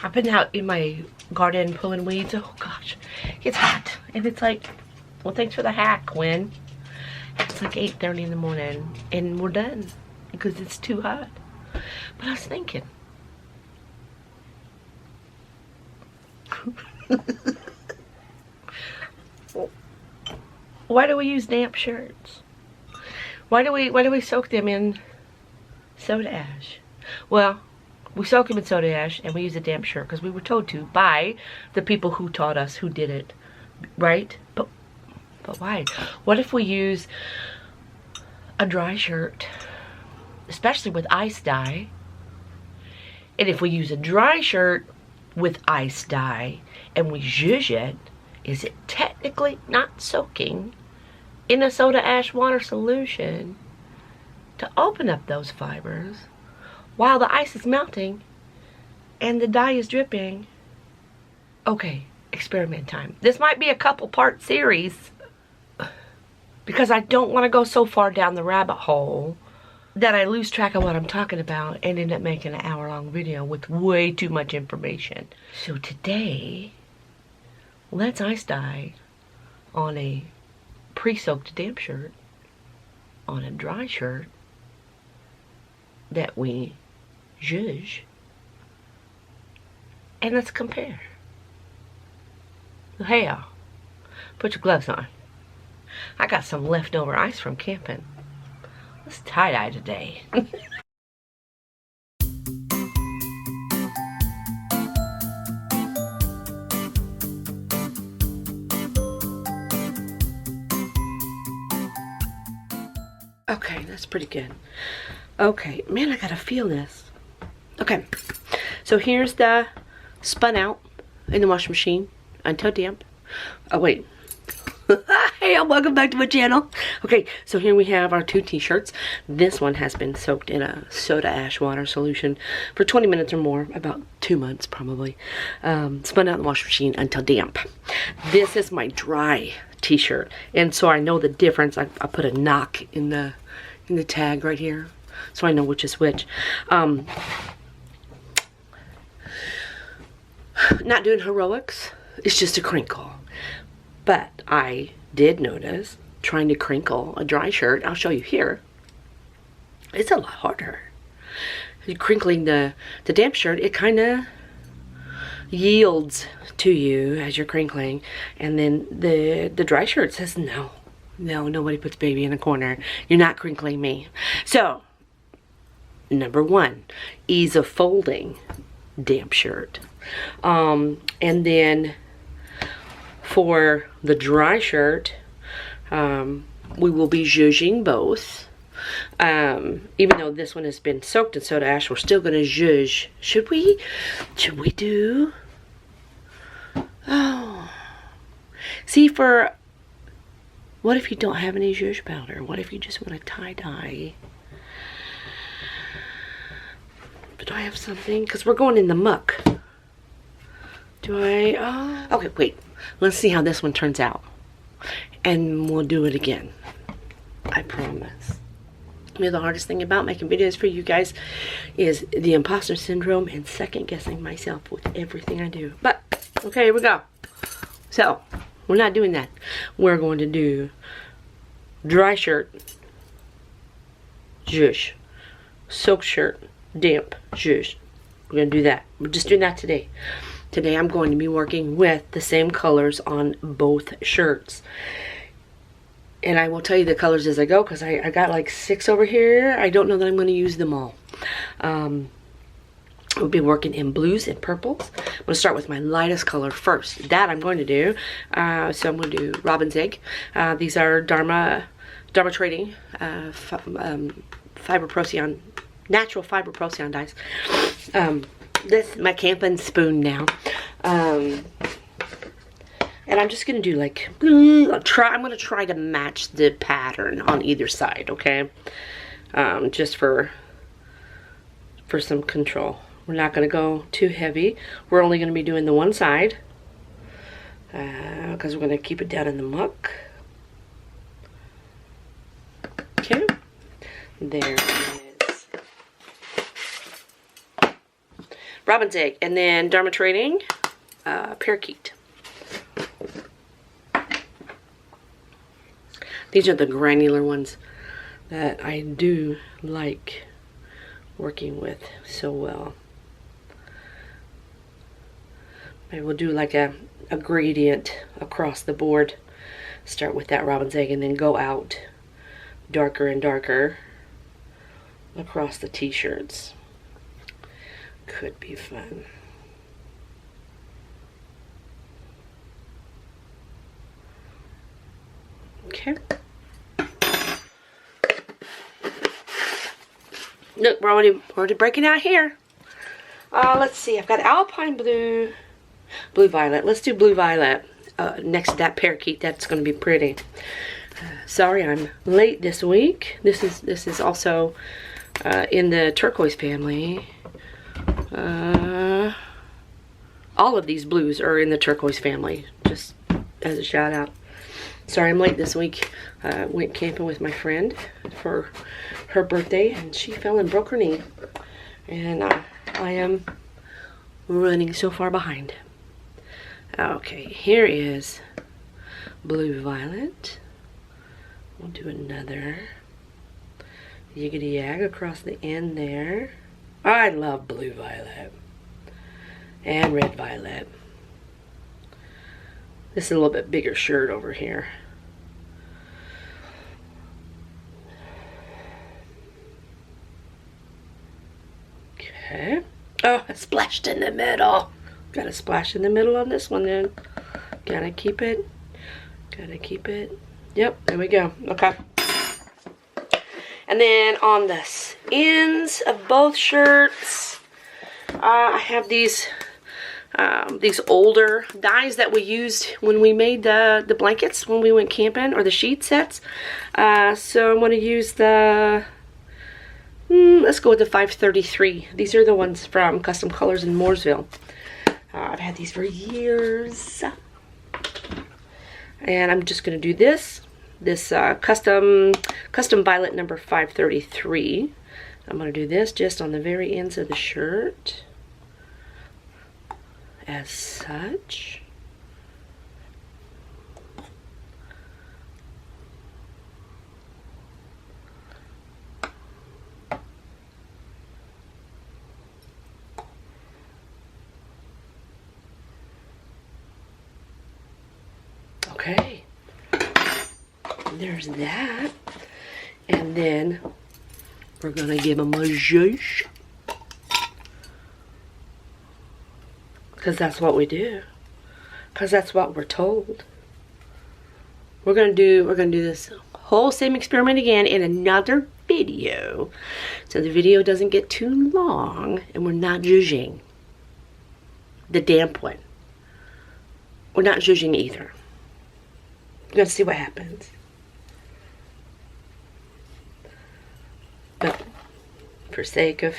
I've been out in my garden pulling weeds. Oh gosh, it's hot. And it's like, well, thanks for the hack, Quinn. It's like 8:30 in the morning and we're done because it's too hot. But I was thinking, why do we use damp shirts? Why do we soak them in soda ash? Well, we soak them in soda ash and we use a damp shirt because we were told to by the people who taught us, who did it, right? But why? What if we use a dry shirt, especially with ice dye? And if we use a dry shirt with ice dye and we zhuzh it, is it technically not soaking in a soda ash water solution to open up those fibers while the ice is melting and the dye is dripping? Okay, experiment time. This might be a couple-part series because I don't want to go so far down the rabbit hole that I lose track of what I'm talking about and end up making an hour-long video with way too much information. So today, let's ice dye on a pre-soaked damp shirt, on a dry shirt that we zhuzh, and let's compare. Hey, put your gloves on. I got some leftover ice from camping. Let's tie-dye today. Okay, that's pretty good. Okay, man, I gotta feel this. Okay, so here's the spun out in the washing machine until damp. Oh, wait. Hey, welcome back to my channel. Okay, so here we have our two t-shirts. This one has been soaked in a soda ash water solution for 20 minutes or more, about 2 months probably. Spun out in the washing machine until damp. This is my dry t-shirt, and so I know the difference. I put a knock in the tag right here, so I know which is which. Not doing heroics. It's just a crinkle. But I did notice trying to crinkle a dry shirt. I'll show you here. It's a lot harder. Crinkling the damp shirt, it kind of yields to you as you're crinkling, and then the dry shirt says no, nobody puts baby in a corner. You're not crinkling me. So number one, ease of folding damp shirt, and then for the dry shirt, we will be zhuzhing both. Even though this one has been soaked in soda ash, we're still gonna zhuzh. Should we do? Oh, see, for what if you don't have any zhuzh powder? What if you just want to tie dye? But do I have something? Because we're going in the muck. Do I? Oh, okay, wait. Let's see how this one turns out, and we'll do it again. I promise. You know, the hardest thing about making videos for you guys is the imposter syndrome and second guessing myself with everything I do. But okay, here we go. So we're not doing that. We're going to do dry shirt, zhuzh, soaked shirt, damp, zhuzh. We're gonna do that. We're just doing that today. Today I'm going to be working with the same colors on both shirts. And I will tell you the colors as I go, because I got like 6 over here. I don't know that I'm going to use them all. We'll be working in blues and purples. I'm going to start with my lightest color first. That I'm going to do. So I'm going to do Robin's Egg. These are Dharma Trading fiber procyon, natural fiber procyon dyes. This is my camping spoon now. And I'm just gonna do like, I'm gonna try to match the pattern on either side, okay? Just for some control. We're not gonna go too heavy. We're only gonna be doing the one side, because we're gonna keep it down in the muck. Okay, there it is. Robin's Egg, and then Dharma Trading Parakeet. These are the granular ones that I do like working with so well. Maybe we'll do like a gradient across the board. Start with that Robin's Egg and then go out darker and darker across the t-shirts. Could be fun. Okay. Look, we're already breaking out here. Let's see. I've got Alpine Blue, Blue Violet. Let's do Blue Violet next to that parakeet. That's going to be pretty. Sorry, I'm late this week. This is also in the turquoise family. All of these blues are in the turquoise family. Just as a shout out. Sorry, I'm late this week. Went camping with my friend for her birthday, and she fell and broke her knee. And I am running so far behind. Okay, here is Blue Violet. We'll do another yiggity yag across the end there. I love Blue Violet and Red Violet. This is a little bit bigger shirt over here. Okay. Oh, I splashed in the middle. Got to splash in the middle on this one then. Gotta keep it. Gotta keep it. Yep, there we go. Okay. And then on the ends of both shirts, I have these older dyes that we used when we made the blankets when we went camping, or the sheet sets. So I'm going to use the, let's go with the 533. These are the ones from Custom Colors in Mooresville. I've had these for years. And I'm just going to do this custom violet number 533. I'm going to do this just on the very ends of the shirt as such. Okay, there's that, and then we're gonna give them a zhuzh, because that's what we do, because that's what we're told. We're gonna do this whole same experiment again in another video, so the video doesn't get too long, and we're not zhuzhing the damp one. We're not zhuzhing either. We're gonna see what happens. But for sake of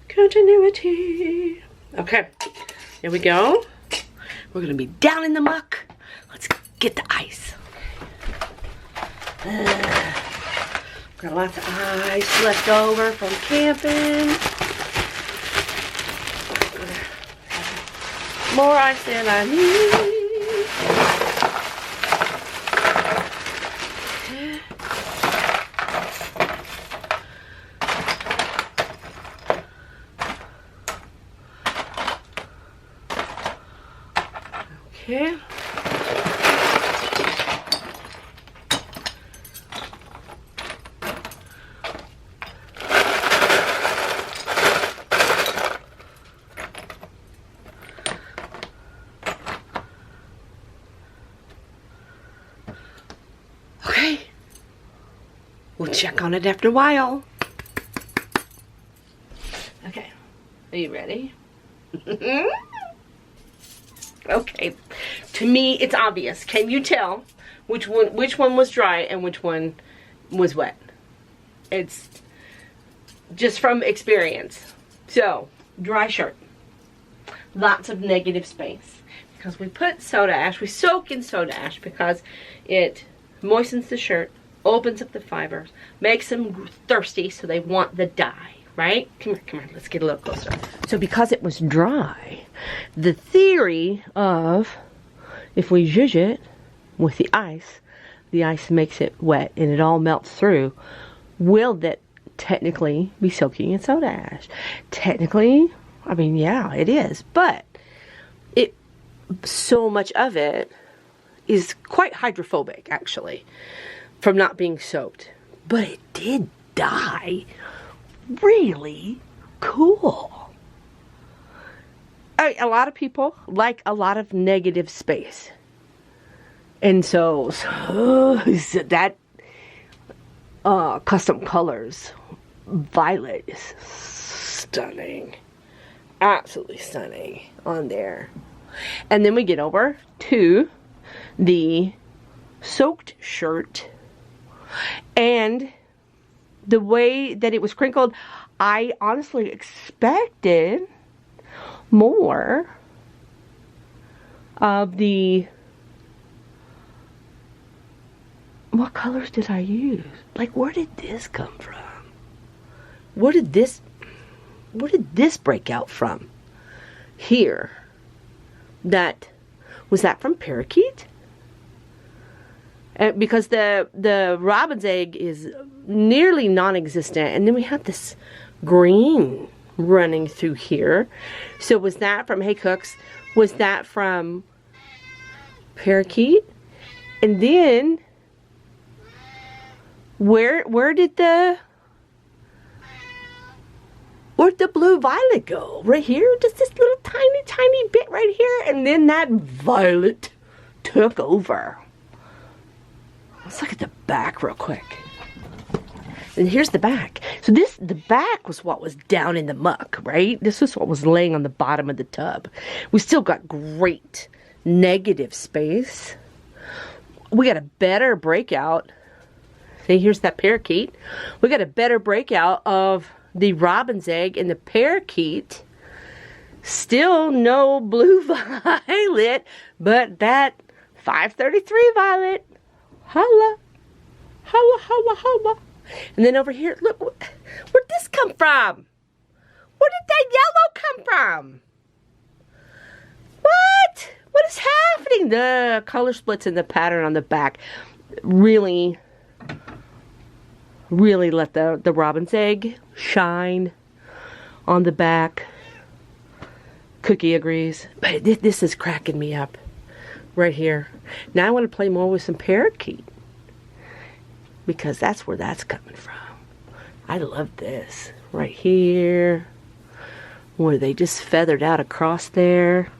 continuity. Okay, here we go. We're gonna be down in the muck. Let's get the ice. Got lots of ice left over from camping. More ice than I need. Okay. Okay. We'll check on it after a while. Okay. Are you ready? Okay, to me it's obvious. Can you tell which one was dry and which one was wet? It's just from experience. So, dry shirt. Lots of negative space. Because we put soda ash, we soak in soda ash because it moistens the shirt, opens up the fibers, makes them thirsty so they want the dye, right? Come here, let's get a little closer. So because it was dry, the theory of if we zhuzh it with the ice makes it wet and it all melts through. Will that technically be soaking in soda ash? Technically, I mean, yeah, it is. But so much of it is quite hydrophobic, actually, from not being soaked. But it did dye really cool. A lot of people like a lot of negative space. And so that custom colors violet is stunning. Absolutely stunning on there. And then we get over to the soaked shirt. And the way that it was crinkled, I honestly expected more of the... What colors did I use? Like, where did this come from? Where did this break out from? Here. Was that from parakeet? Because the robin's egg is nearly non-existent, and then we have this green running through here. So was that from Hey Cooks? Was that from parakeet? And then where'd the blue violet go? Right here? Just this little tiny bit right here, and then that violet took over. Let's look at the back real quick. And here's the back. So the back was what was down in the muck, right? This was what was laying on the bottom of the tub. We still got great negative space. We got a better breakout. See, here's that parakeet. We got a better breakout of the robin's egg and the parakeet. Still no blue violet, but that 533 violet. Holla. Holla, holla, holla. And then over here, look, where'd this come from? Where did that yellow come from? What? What is happening? The color splits in the pattern on the back really let the robin's egg shine on the back. Cookie agrees. But this is cracking me up right here. Now I want to play more with some parakeet, because that's where that's coming from. I love this right here, where they just feathered out across there.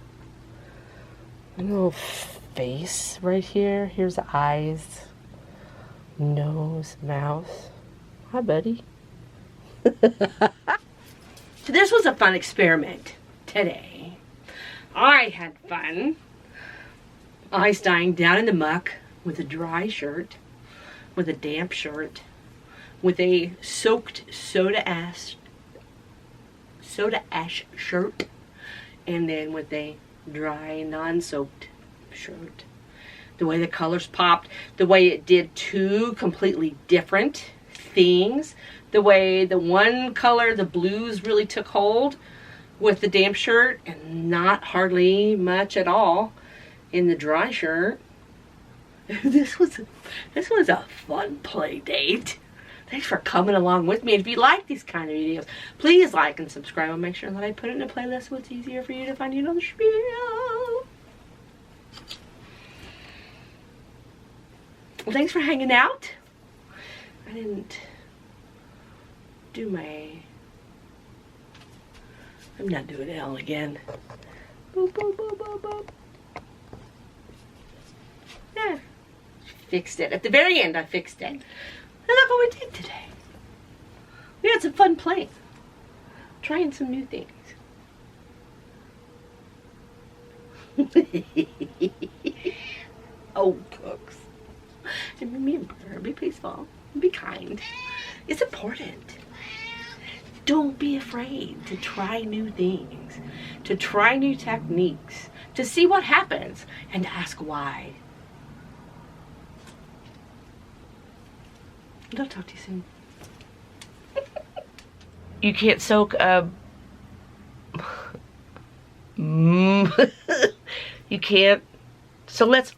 A little face right here. Here's the eyes, nose, mouth. Hi, buddy. So this was a fun experiment today. I had fun ice dyeing down in the muck with a dry shirt, with a damp shirt, with a soaked soda ash shirt, and then with a dry non-soaked shirt. The way the colors popped, the way it did two completely different things, the way the one color, the blues, really took hold with the damp shirt and not hardly much at all in the dry shirt. This was a fun play date. Thanks for coming along with me. And if you like these kind of videos, please like and subscribe and make sure that I put it in a playlist so it's easier for you to find the spiel. Well, thanks for hanging out. I didn't do I'm not doing L again. Boop, boop, boop, boop, boop. Yeah. Fixed it. At the very end, I fixed it. And look what we did today. We had some fun playing. Trying some new things. Oh, cooks. And remember, be peaceful. Be kind. It's important. Don't be afraid to try new things, to try new techniques, to see what happens, and to ask why. I'll talk to you soon. you can't soak a you can't. So let's